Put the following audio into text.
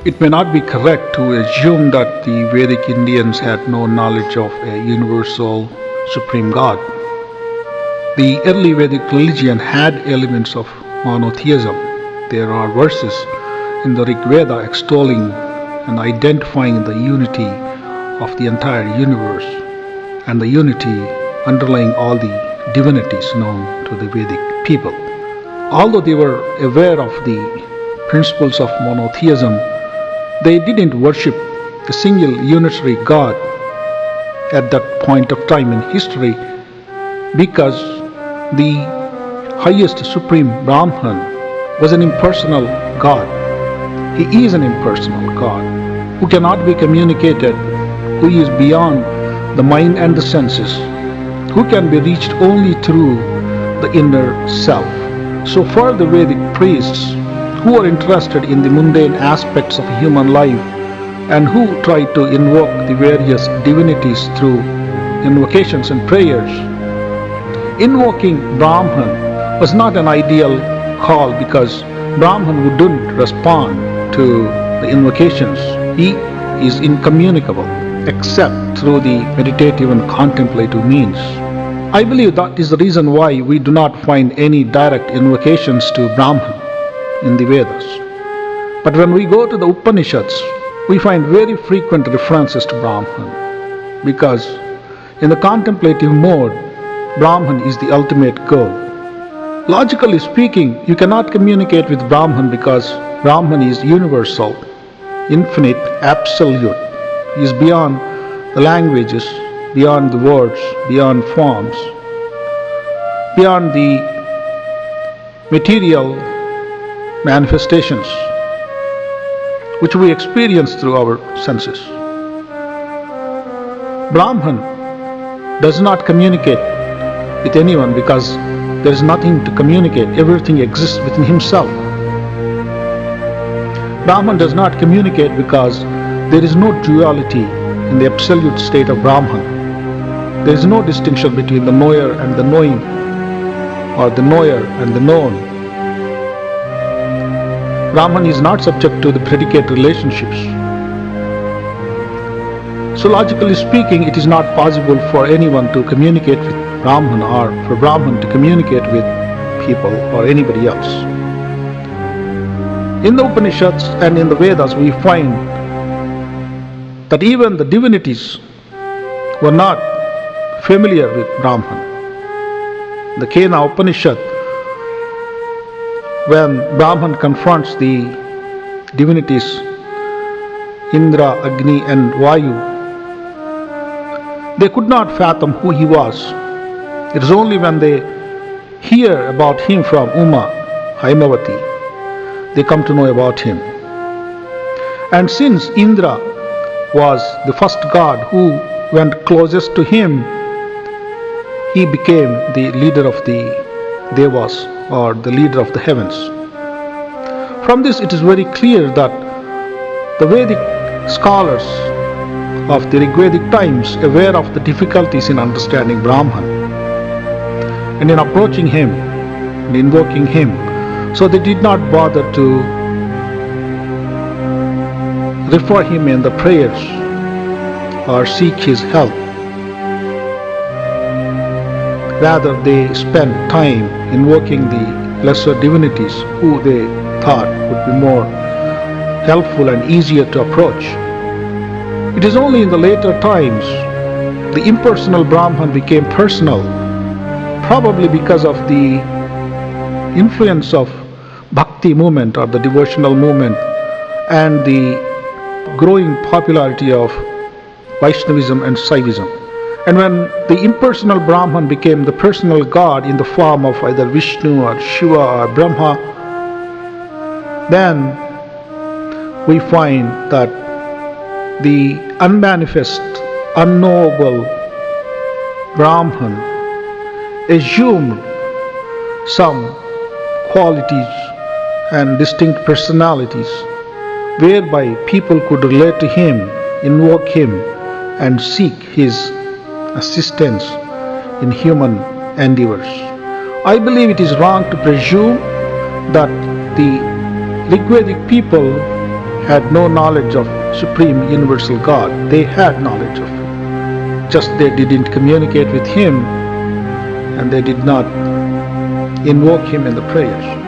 It may not be correct to assume that the Vedic Indians had no knowledge of a universal supreme God. The early Vedic religion had elements of monotheism. There are verses in the Rigveda extolling and identifying the unity of the entire universe and the unity underlying all the divinities known to the Vedic people. Although they were aware of the principles of monotheism, they didn't worship a single unitary God at that point of time in history, because the highest supreme Brahman was an impersonal God. He is an impersonal God who cannot be communicated, who is beyond the mind and the senses, who can be reached only through the inner self. So for the Vedic priests who are interested in the mundane aspects of human life and who try to invoke the various divinities through invocations and prayers, invoking Brahman was not an ideal call, because Brahman wouldn't respond to the invocations. He is incommunicable except through the meditative and contemplative means. I believe that is the reason why we do not find any direct invocations to Brahman in the Vedas. But when we go to the Upanishads, we find very frequent references to Brahman, because in the contemplative mode, Brahman is the ultimate goal. Logically speaking, you cannot communicate with Brahman because Brahman is universal, infinite, absolute. He is beyond the languages, beyond the words, beyond forms, beyond the material manifestations which we experience through our senses. Brahman does not communicate with anyone because there is nothing to communicate. Everything exists within himself. Brahman does not communicate because there is no duality in the absolute state of Brahman. There is no distinction between the knower and the knowing, or the knower and the known. Brahman is not subject to the predicate relationships. So logically speaking, it is not possible for anyone to communicate with Brahman, or for Brahman to communicate with people or anybody else. In the Upanishads and in the Vedas, we find that even the divinities were not familiar with Brahman. The Kena Upanishad, when Brahman confronts the divinities Indra, Agni and Vayu, they could not fathom who he was. It is only when they hear about him from Uma Haimavathi, they come to know about him. And since Indra was the first god who went closest to him, he became the leader of the Devas, or the leader of the heavens. From this, it is very clear that the Vedic scholars of the Rigvedic times, aware of the difficulties in understanding Brahman and in approaching him and invoking him, so they did not bother to refer him in the prayers or seek his help. Rather, they spent time invoking the lesser divinities who they thought would be more helpful and easier to approach. It is only in the later times the impersonal Brahman became personal, probably because of the influence of Bhakti movement, or the devotional movement, and the growing popularity of Vaishnavism and Saivism. And when the impersonal Brahman became the personal God in the form of either Vishnu or Shiva or Brahma, then we find that the unmanifest, unknowable Brahman assumed some qualities and distinct personalities whereby people could relate to him, invoke him, and seek his assistance in human endeavors. I believe it is wrong to presume that the Rigvedic people had no knowledge of Supreme Universal God. They had knowledge of Him. Just they didn't communicate with Him and they did not invoke Him in the prayers.